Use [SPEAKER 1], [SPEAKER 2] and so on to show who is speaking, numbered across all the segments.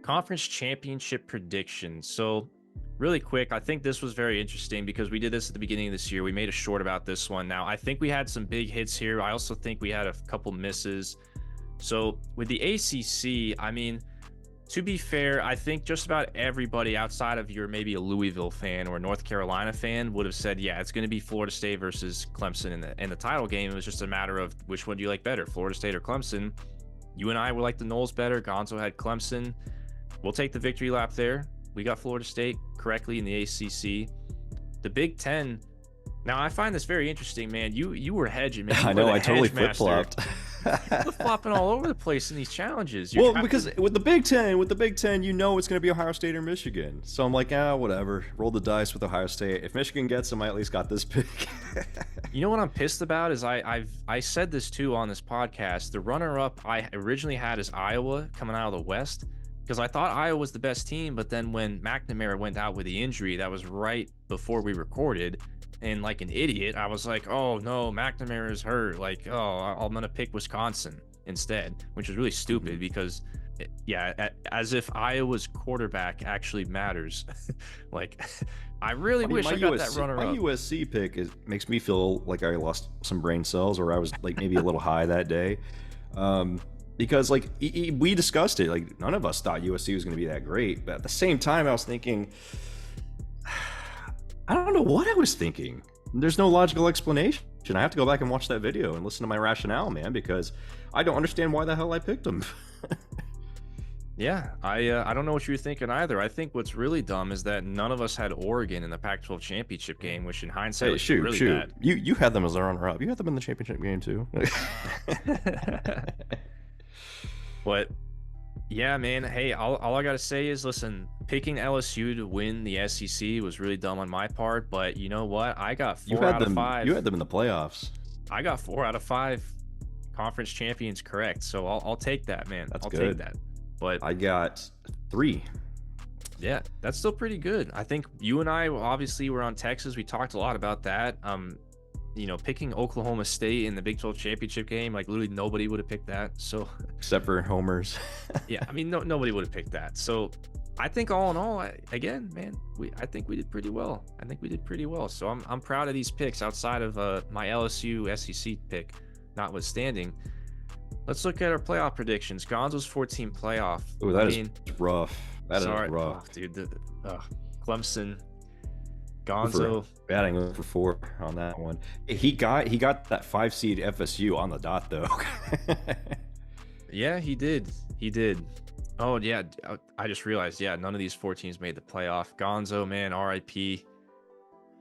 [SPEAKER 1] Conference championship predictions. So, really quick, I think this was very interesting because we did this at the beginning of this year. We made a short about this one. Now, I think we had some big hits here. I also think we had a couple misses. So, with the ACC, I mean, to be fair, I think just about everybody outside of your maybe a Louisville fan or a North Carolina fan would have said, yeah, it's going to be Florida State versus Clemson in the title game. It was just a matter of which one do you like better, Florida State or Clemson. You and I were like the Noles better. Gonzo had Clemson. We'll take the victory lap there. We got Florida State correctly in the ACC. The Big Ten. Now, I find this very interesting, man. You were hedging, man.
[SPEAKER 2] I know. I totally flip-flopped.
[SPEAKER 1] Flip-flopping all over the place in these challenges.
[SPEAKER 2] Well, because with the Big Ten, you know it's going to be Ohio State or Michigan. So I'm like, whatever. Roll the dice with Ohio State. If Michigan gets them, I at least got this pick.
[SPEAKER 1] You know what I'm pissed about is I said this too on this podcast. The runner-up I originally had is Iowa coming out of the West, because I thought Iowa was the best team, but then when McNamara went out with the injury, that was right before we recorded, and like an idiot, I was like, oh no, McNamara is hurt. Like, oh, I'm going to pick Wisconsin instead, which is really stupid because, yeah, as if Iowa's quarterback actually matters. Like, I really wish I got that runner-up.
[SPEAKER 2] My USC pick makes me feel like I lost some brain cells, or I was like maybe a little high that day. Because like we discussed it, like none of us thought USC was going to be that great, but at the same time I was thinking, I don't know what I was thinking. There's no logical explanation. I have to go back and watch that video and listen to my rationale, man, because I don't understand why the hell I picked them.
[SPEAKER 1] Yeah, I don't know what you were thinking either. I think what's really dumb is that none of us had Oregon in the Pac-12 championship game, which in hindsight was really bad.
[SPEAKER 2] You had them as a runner-up. You had them in the championship game too.
[SPEAKER 1] But yeah, man, hey, all I gotta say is, listen, picking LSU to win the SEC was really dumb on my part, but you know what? I got 4 out of 5.
[SPEAKER 2] You had them in the playoffs.
[SPEAKER 1] I got 4 out of 5 conference champions correct, so I'll take that, man. I'll take that. But
[SPEAKER 2] I got 3.
[SPEAKER 1] Yeah, that's still pretty good. I think you and I obviously were on Texas. We talked a lot about that. You know, picking Oklahoma State in the Big 12 championship game, like literally nobody would have picked that. So
[SPEAKER 2] except for homers.
[SPEAKER 1] Yeah, I mean, nobody would have picked that. So I think all in all, again, man, I think we did pretty well. So I'm proud of these picks outside of my LSU SEC pick notwithstanding. Let's look at our playoff predictions. Gonzo's 14 playoff.
[SPEAKER 2] Oh, that is rough. That is rough.
[SPEAKER 1] Oh, dude. Clemson. Gonzo
[SPEAKER 2] batting over 4 on that one. He got that 5 seed FSU on the dot though.
[SPEAKER 1] Yeah, he did. Oh yeah, I just realized. Yeah, none of these 4 teams made the playoff. Gonzo, man, RIP.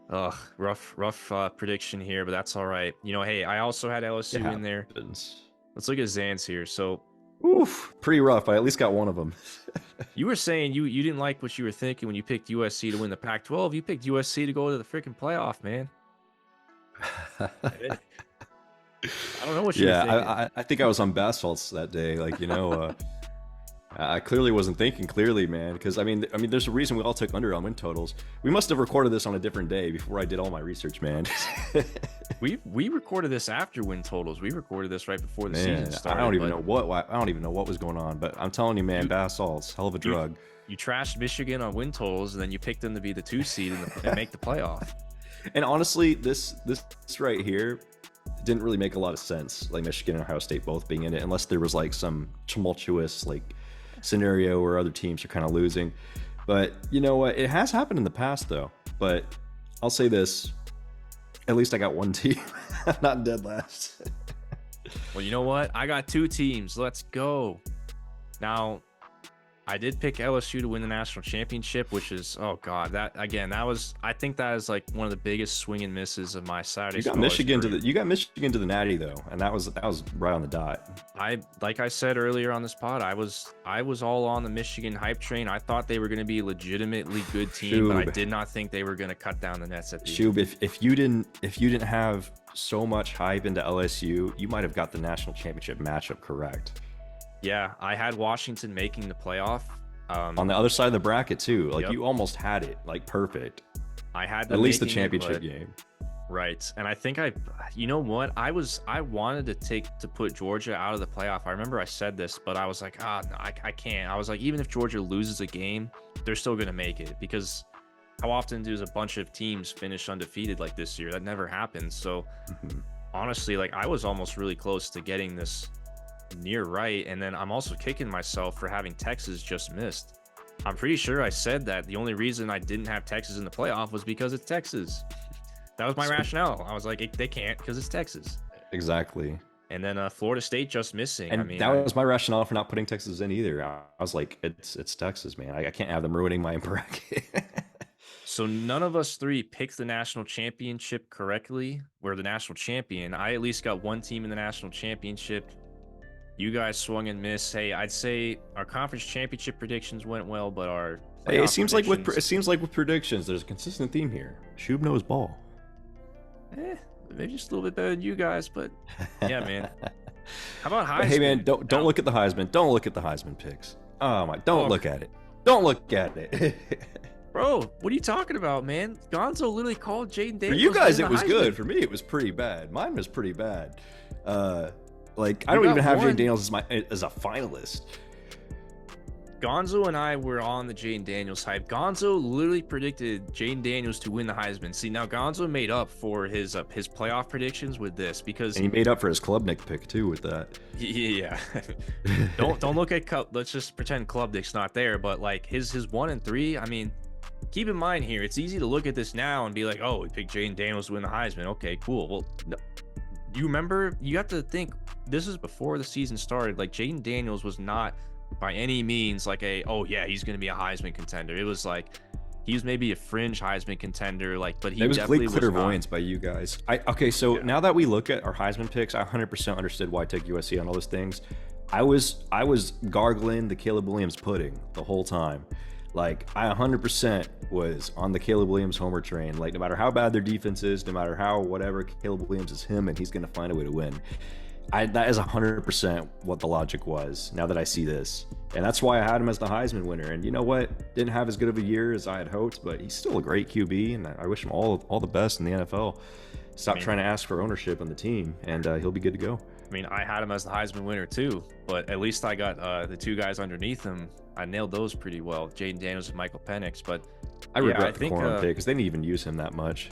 [SPEAKER 1] Ugh, rough prediction here, but that's all right. You know, hey, I also had LSU in there. Let's look at Zan's here. So,
[SPEAKER 2] oof, pretty rough. I at least got one of them.
[SPEAKER 1] You were saying you didn't like what you were thinking when you picked USC to win the Pac-12. You picked USC to go to the freaking playoff, man. I don't know what you were thinking.
[SPEAKER 2] I think I was on bath salts that day. Like, you know, I clearly wasn't thinking clearly, man. Because I mean, there's a reason we all took under on win totals. We must have recorded this on a different day before I did all my research, man.
[SPEAKER 1] We recorded this after win totals. We recorded this right before the season started.
[SPEAKER 2] I don't even know what was going on. But I'm telling you, man, bath salts, hell of a drug.
[SPEAKER 1] You trashed Michigan on win totals, and then you picked them to be the 2 seed and make the playoff.
[SPEAKER 2] And honestly, this right here didn't really make a lot of sense. Like Michigan and Ohio State both being in it, unless there was like some tumultuous like scenario where other teams are kind of losing. But you know what? It has happened in the past though. But I'll say this: at least I got one team, not dead last.
[SPEAKER 1] Well, you know what? I got 2 teams. Let's go. Now, I did pick LSU to win the national championship, which is, oh god, I think that is like one of the biggest swing and misses of my Saturday.
[SPEAKER 2] You got Michigan to the Natty though, and that was right on the dot.
[SPEAKER 1] Like I said earlier on this pod, I was all on the Michigan hype train. I thought they were going to be a legitimately good team, but I did not think they were going to cut down the nets at the
[SPEAKER 2] end. If you didn't have so much hype into LSU, you might have got the national championship matchup correct.
[SPEAKER 1] Yeah, I had Washington making the playoff.
[SPEAKER 2] On the other side of the bracket too. Like, you almost had it, like, perfect.
[SPEAKER 1] I had
[SPEAKER 2] at least the championship game.
[SPEAKER 1] Right. And I think you know what? I wanted to put Georgia out of the playoff. I remember I said this, but I was like, no, I can't. I was like, even if Georgia loses a game, they're still going to make it, because how often does a bunch of teams finish undefeated like this year? That never happens. So
[SPEAKER 2] Mhm.
[SPEAKER 1] honestly, like I was almost really close to getting this near right. And then I'm also kicking myself for having Texas just missed. I'm pretty sure I said that the only reason I didn't have Texas in the playoff was because it's Texas. That was my
[SPEAKER 2] So-
[SPEAKER 1] rationale. I was like, they can't because it's Texas.
[SPEAKER 2] exactly.
[SPEAKER 1] And then Florida State just missing. I
[SPEAKER 2] And
[SPEAKER 1] mean,
[SPEAKER 2] that was my rationale for not putting Texas in either. I was like, it's Texas, man. I can't have them ruining my bracket.
[SPEAKER 1] so none of us three picked the national championship correctly. We're the national champion. I at least got one team in the national championship. You guys swung and missed. Hey, I'd say our conference championship predictions went well, but our
[SPEAKER 2] Hey,
[SPEAKER 1] playoff predictions,
[SPEAKER 2] it seems like with predictions, there's a consistent theme here. Shub knows ball.
[SPEAKER 1] maybe just a little bit better than you guys, but yeah, man. How about Heisman?
[SPEAKER 2] But hey, man, don't
[SPEAKER 1] Now-
[SPEAKER 2] look at the Heisman. Don't look at the Heisman picks. Oh my! Don't
[SPEAKER 1] Oh.
[SPEAKER 2] look at it. Don't look at it.
[SPEAKER 1] Bro, what are you talking about, man? Gonzo literally called Jaden
[SPEAKER 2] For
[SPEAKER 1] Daniels.
[SPEAKER 2] you guys,
[SPEAKER 1] winning
[SPEAKER 2] it was
[SPEAKER 1] the
[SPEAKER 2] good.
[SPEAKER 1] Heisman.
[SPEAKER 2] For me, it was pretty bad. Mine was pretty bad. Like I
[SPEAKER 1] You
[SPEAKER 2] don't
[SPEAKER 1] got
[SPEAKER 2] even have
[SPEAKER 1] one.
[SPEAKER 2] Jaden Daniels as a finalist.
[SPEAKER 1] Gonzo and I were on the Jaden Daniels hype. Gonzo literally predicted Jaden Daniels to win the Heisman. See, now Gonzo made up for his playoff predictions with this, because
[SPEAKER 2] And he made up for his Klubnik pick too with that.
[SPEAKER 1] yeah. don't look at let's just pretend Klubnik's not there, but like his 1 and 3, I mean, keep in mind here, it's easy to look at this now and be like, oh, we picked Jaden Daniels to win the Heisman. Okay, cool. Well, no, you remember, you have to think, this is before the season started. Like, Jaden Daniels was not by any means like oh yeah, he's gonna be a Heisman contender. It was like he was maybe a fringe Heisman contender, like, but he
[SPEAKER 2] It was
[SPEAKER 1] definitely
[SPEAKER 2] complete
[SPEAKER 1] was not.
[SPEAKER 2] clairvoyance by you guys. Okay, so
[SPEAKER 1] Yeah.
[SPEAKER 2] now that we look at our Heisman picks, I 100% understood why I took USC on all those things. I was gargling the Caleb Williams pudding the whole time. Like, I 100% was on the Caleb Williams homer train. Like, no matter how bad their defense is, no matter how whatever, Caleb Williams is him, and he's going to find a way to win. That is 100% what the logic was, now that I see this. And that's why I had him as the Heisman winner. And you know what? Didn't have as good of a year as I had hoped, but he's still a great QB, and I wish him all the best in the NFL. Stop trying to ask for ownership on the team, and he'll be good to go.
[SPEAKER 1] I mean, I had him as the Heisman winner too, but at least I got the two guys underneath him. I nailed those pretty well, Jaden Daniels and Michael Penix. But
[SPEAKER 2] I
[SPEAKER 1] yeah,
[SPEAKER 2] regret
[SPEAKER 1] I
[SPEAKER 2] the
[SPEAKER 1] think,
[SPEAKER 2] corner pick because they didn't even use him that much.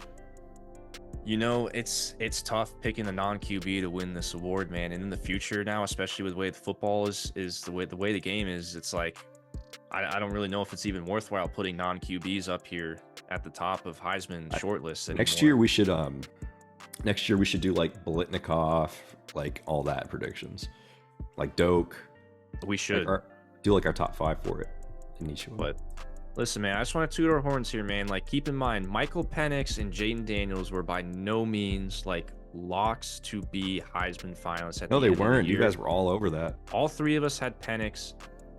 [SPEAKER 1] you know, it's tough picking a non-QB to win this award, man. And in the future now, especially with the way the football is the way the game is, it's like I don't really know if it's even worthwhile putting non-QBs up here at the top of Heisman shortlists anymore.
[SPEAKER 2] Next year we should do like Bolitnikoff, like all that predictions, like Doak.
[SPEAKER 1] We should.
[SPEAKER 2] Do like our top 5 for it in each one.
[SPEAKER 1] But listen, man, I just want to toot our horns here, man. Like, keep in mind, Michael Penix and Jaden Daniels were by no means like locks to be Heisman finalists. At
[SPEAKER 2] No,
[SPEAKER 1] the
[SPEAKER 2] they
[SPEAKER 1] end of the
[SPEAKER 2] weren't. You
[SPEAKER 1] year.
[SPEAKER 2] guys were all over that.
[SPEAKER 1] All 3 of us had Penix.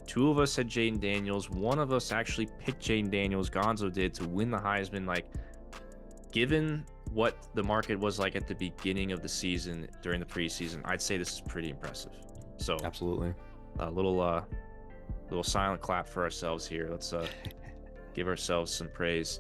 [SPEAKER 1] 2 of us had Jaden Daniels. 1 of us actually picked Jaden Daniels. Gonzo did, to win the Heisman. Like, given what the market was like at the beginning of the season during the preseason, I'd say this is pretty impressive. So
[SPEAKER 2] Absolutely.
[SPEAKER 1] a little silent clap for ourselves here. Let's give ourselves some praise.